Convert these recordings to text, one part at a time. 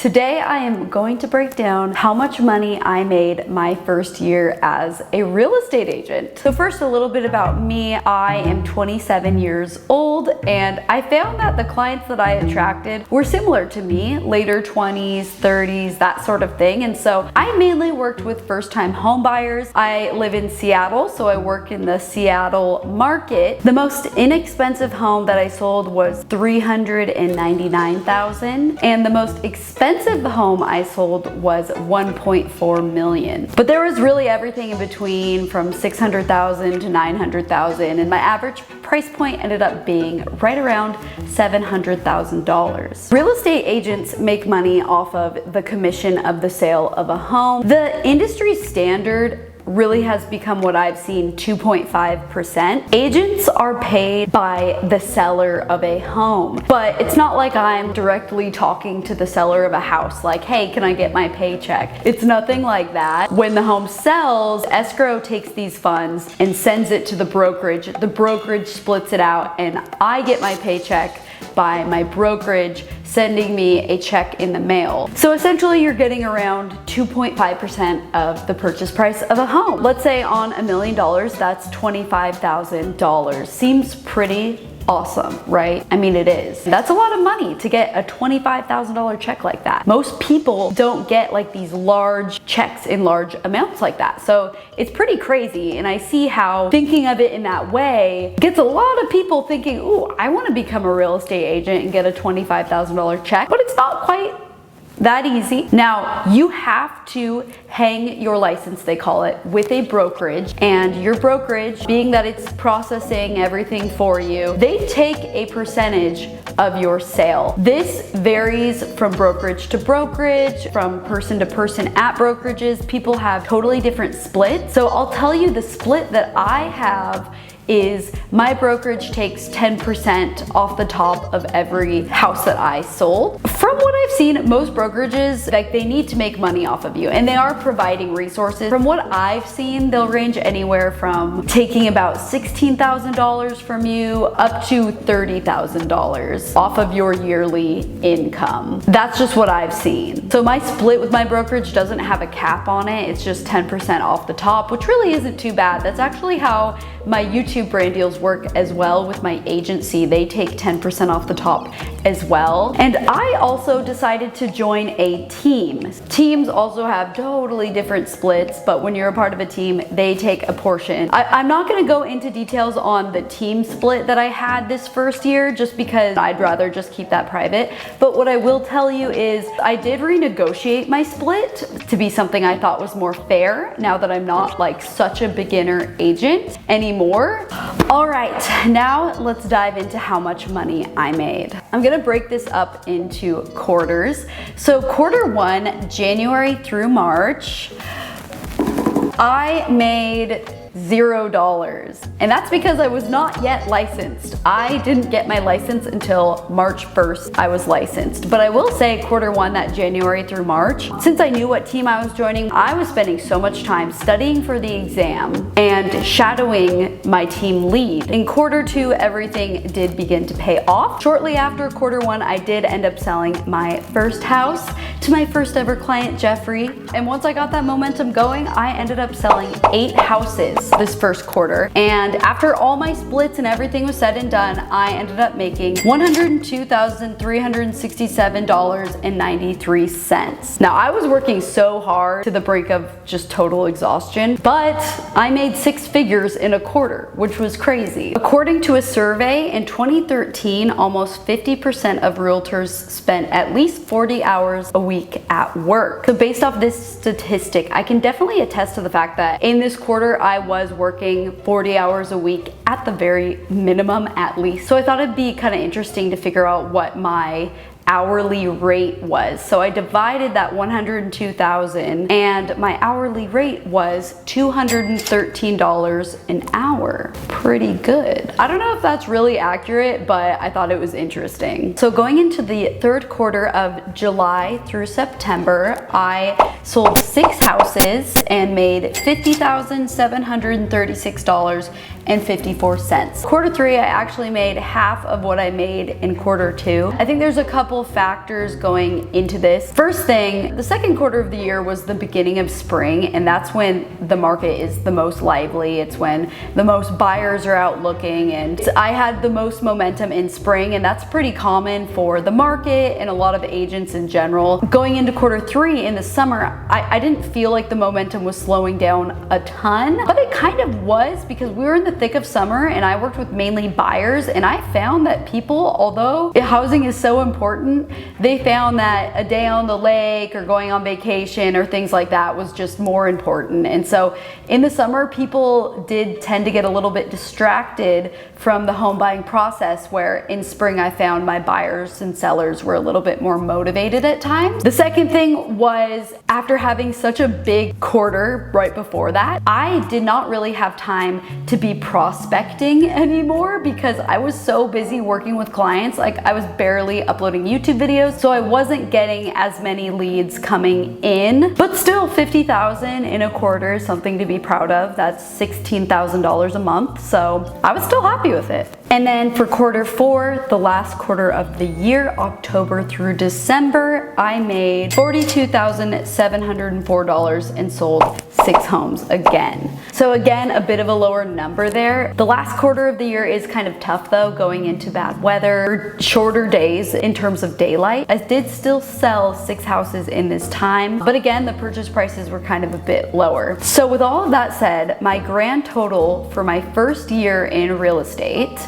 Today I am going to break down how much money I made my first year as a real estate agent. So first, a little bit about me. I am 27 years old and I found that the clients that I attracted were similar to me, later 20s, 30s, that sort of thing. And so I mainly worked with first-time home buyers. I live in Seattle, so I work in the Seattle market. The most inexpensive home that I sold was $399,000, and the most expensive home I sold was $1.4 million. But there was really everything in between, from $600,000 to $900,000, and my average price point ended up being right around $700,000. Real estate agents make money off of the commission of the sale of a home. The industry standard really has become, what I've seen, 2.5%. Agents are paid by the seller of a home, but it's not like I'm directly talking to the seller of a house like, hey, can I get my paycheck? It's nothing like that. When the home sells, escrow takes these funds and sends it to the brokerage. The brokerage splits it out and I get my paycheck by my brokerage sending me a check in the mail. So essentially you're getting around 2.5% of the purchase price of a home. Let's say on $1 million, that's $25,000. Seems pretty awesome, right? I mean, it is. That's a lot of money to get a $25,000 check like that. Most people don't get like these large checks in large amounts like that. So it's pretty crazy. And I see how thinking of it in that way gets a lot of people thinking, ooh, I want to become a real estate agent and get a $25,000 check, but it's not quite that easy. Now, you have to hang your license, they call it, with a brokerage, and your brokerage, being that it's processing everything for you, they take a percentage of your sale. This varies from brokerage to brokerage, from person to person at brokerages. People have totally different splits. So I'll tell you the split that I have is my brokerage takes 10% off the top of every house that I sold. From what I've seen, most brokerages, like, they need to make money off of you and they are providing resources. From what I've seen, they'll range anywhere from taking about $16,000 from you up to $30,000 off of your yearly income. That's just what I've seen. So my split with my brokerage doesn't have a cap on it. It's just 10% off the top, which really isn't too bad. That's actually how my YouTube brand deals work as well with my agency. They take 10% off the top as well. And I also decided to join a team. Teams also have totally different splits, but when you're a part of a team, they take a portion. I'm not gonna go into details on the team split that I had this first year, just because I'd rather just keep that private. But what I will tell you is I did renegotiate my split to be something I thought was more fair, now that I'm not like such a beginner agent anymore. All right, now let's dive into how much money I made. I'm gonna break this up into quarters. So quarter one, January through March, I made $0. And that's because I was not yet licensed. I didn't get my license until March 1st I was licensed. But I will say quarter one, that January through March, since I knew what team I was joining, I was spending so much time studying for the exam and shadowing my team lead. In quarter two, everything did begin to pay off. Shortly after quarter one, I did end up selling my first house to my first ever client, Jeffrey. And once I got that momentum going, I ended up selling 8 houses this first quarter. And after all my splits and everything was said and done, I ended up making $102,367.93. Now, I was working so hard to the brink of just total exhaustion, but I made 6 figures in a quarter, which was crazy. According to a survey in 2013, almost 50% of realtors spent at least 40 hours a week at work. So based off this statistic, I can definitely attest to the fact that in this quarter, I was working 40 hours a week at the very minimum, at least. So I thought it'd be kind of interesting to figure out what my hourly rate was. So I divided that 102,000 and my hourly rate was $213 an hour. Pretty good. I don't know if that's really accurate, but I thought it was interesting. So going into the third quarter of July through September, I sold 6 houses and made $50,736 $1.54. Quarter 3, I actually made half of what I made in quarter 2. I think there's a couple factors going into this. First thing, the second quarter of the year was the beginning of spring, and that's when the market is the most lively. It's when the most buyers are out looking, and I had the most momentum in spring, and that's pretty common for the market and a lot of agents in general. Going into quarter 3 in the summer, I didn't feel like the momentum was slowing down a ton, but it kind of was, because we were in the thick of summer and I worked with mainly buyers, and I found that people, although housing is so important, they found that a day on the lake or going on vacation or things like that was just more important. And so in the summer, people did tend to get a little bit distracted from the home buying process, where in spring I found my buyers and sellers were a little bit more motivated at times. The second thing was, after having such a big quarter right before that, I did not really have time to be prospecting anymore, because I was so busy working with clients. Like, I was barely uploading YouTube videos, so I wasn't getting as many leads coming in. But still, $50,000 in a quarter is something to be proud of. That's $16,000 a month, so I was still happy with it. And then for quarter 4, the last quarter of the year, October through December, I made $42,704 and sold 6 homes again. So again, a bit of a lower number there. The last quarter of the year is kind of tough though, going into bad weather, shorter days in terms of daylight. I did still sell 6 houses in this time, but again, the purchase prices were kind of a bit lower. So with all of that said, my grand total for my first year in real estate,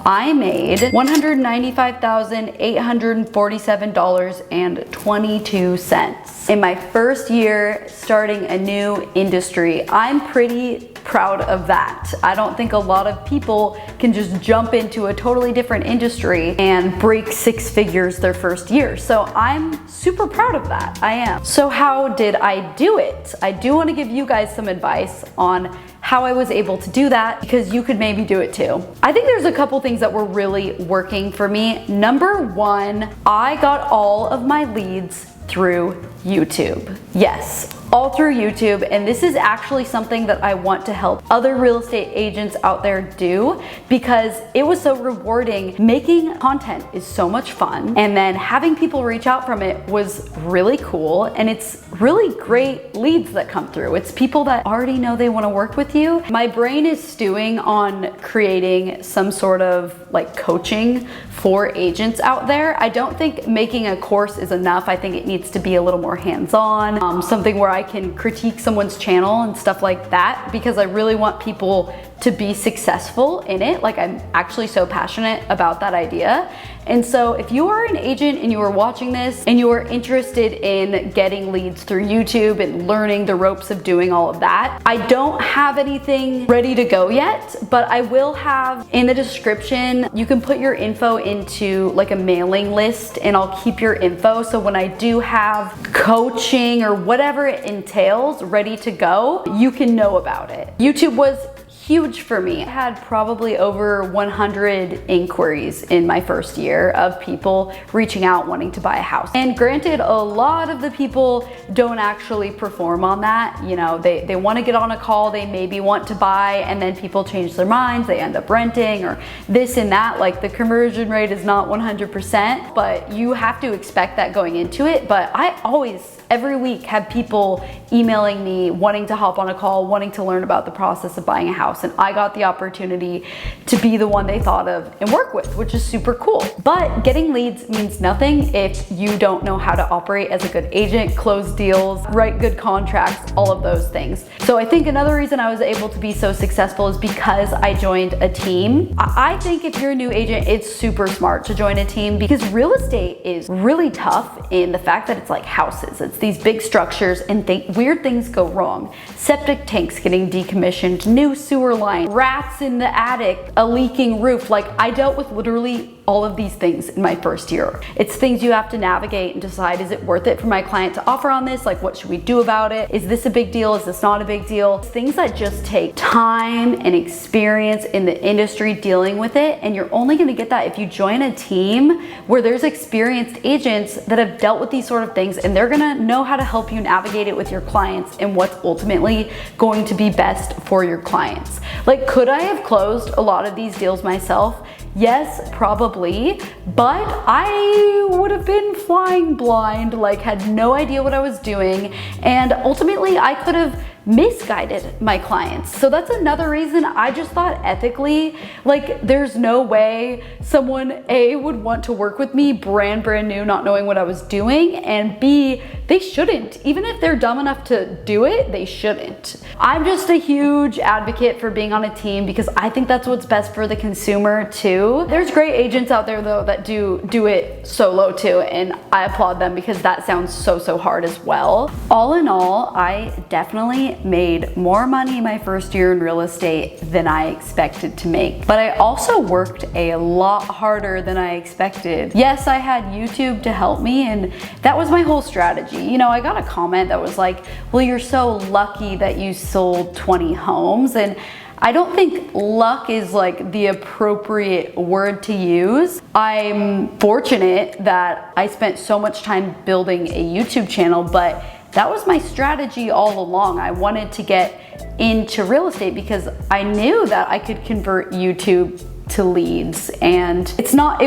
I made $195,847.22 in my first year starting a new industry. I'm pretty proud of that. I don't think a lot of people can just jump into a totally different industry and break 6 figures their first year. So I'm super proud of that. I am. So how did I do it? I do want to give you guys some advice on how I was able to do that, because you could maybe do it too. I think there's a couple things that were really working for me. Number 1, I got all of my leads through YouTube. Yes, all through YouTube, and this is actually something that I want to help other real estate agents out there do, because it was so rewarding. Making content is so much fun, and then having people reach out from it was really cool, and it's really great leads that come through. It's people that already know they want to work with you. My brain is stewing on creating some sort of like coaching for agents out there. I don't think making a course is enough. I think it needs to be a little more hands-on, something where I can critique someone's channel and stuff like that, because I really want people to be successful in it. Like, I'm actually so passionate about that idea. And so if you are an agent and you are watching this and you are interested in getting leads through YouTube and learning the ropes of doing all of that, I don't have anything ready to go yet, but I will have in the description, you can put your info into like a mailing list, and I'll keep your info. So when I do have coaching or whatever it entails ready to go, you can know about it. YouTube was huge for me. I had probably over 100 inquiries in my first year of people reaching out wanting to buy a house. And granted, a lot of the people don't actually perform on that. You know, they want to get on a call, they maybe want to buy, and then people change their minds, they end up renting or this and that. Like, the conversion rate is not 100%, but you have to expect that going into it. But I always, every week, have people emailing me wanting to hop on a call, wanting to learn about the process of buying a house. And I got the opportunity to be the one they thought of and work with, which is super cool. But getting leads means nothing if you don't know how to operate as a good agent, close deals, write good contracts, all of those things. So I think another reason I was able to be so successful is because I joined a team. I think if you're a new agent, it's super smart to join a team, because real estate is really tough in the fact that it's like houses. It's these big structures, and weird things go wrong. Septic tanks getting decommissioned, new sewer line, rats in the attic, a leaking roof. Like, I dealt with literally all of these things in my first year. It's things you have to navigate and decide, is it worth it for my client to offer on this? Like, what should we do about it? Is this a big deal? Is this not a big deal? It's things that just take time and experience in the industry dealing with it. And you're only gonna get that if you join a team where there's experienced agents that have dealt with these sort of things, and they're gonna know how to help you navigate it with your clients and what's ultimately going to be best for your clients. clients. Like, could I have closed a lot of these deals myself? Yes, probably, but I would have been flying blind, like had no idea what I was doing, and ultimately I could have misguided my clients. So that's another reason I just thought ethically, like there's no way someone A, would want to work with me brand new, not knowing what I was doing, and B, they shouldn't. Even if they're dumb enough to do it, they shouldn't. I'm just a huge advocate for being on a team because I think that's what's best for the consumer too. There's great agents out there though that do it solo too, and I applaud them because that sounds so hard as well. All in all, I definitely made more money my first year in real estate than I expected to make. But I also worked a lot harder than I expected. Yes, I had YouTube to help me, and that was my whole strategy. You know, I got a comment that was like, well, you're so lucky that you sold 20 homes. And I don't think luck is like the appropriate word to use. I'm fortunate that I spent so much time building a YouTube channel, but that was my strategy all along. I wanted to get into real estate because I knew that I could convert YouTube to leads, and it's not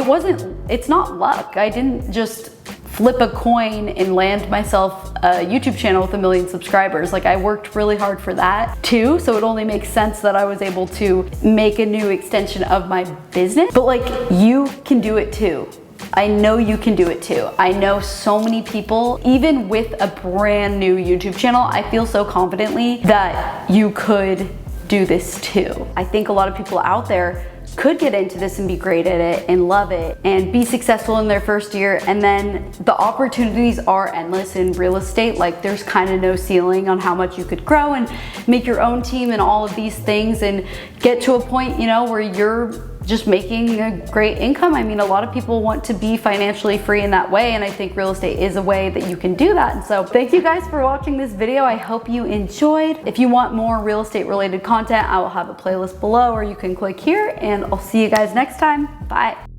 luck. I didn't just flip a coin and land myself a YouTube channel with 1 million subscribers. Like, I worked really hard for that too, so it only makes sense that I was able to make a new extension of my business. But like, you can do it too. I know you can do it too. I know so many people, even with a brand new YouTube channel, I feel so confidently that you could do this too. I think a lot of people out there could get into this and be great at it and love it and be successful in their first year, and then the opportunities are endless in real estate. Like, there's kind of no ceiling on how much you could grow and make your own team and all of these things and get to a point, you know, where you're just making a great income. I mean, a lot of people want to be financially free in that way, and I think real estate is a way that you can do that. And so thank you guys for watching this video. I hope you enjoyed. If you want more real estate related content, I will have a playlist below, or you can click here, and I'll see you guys next time. Bye.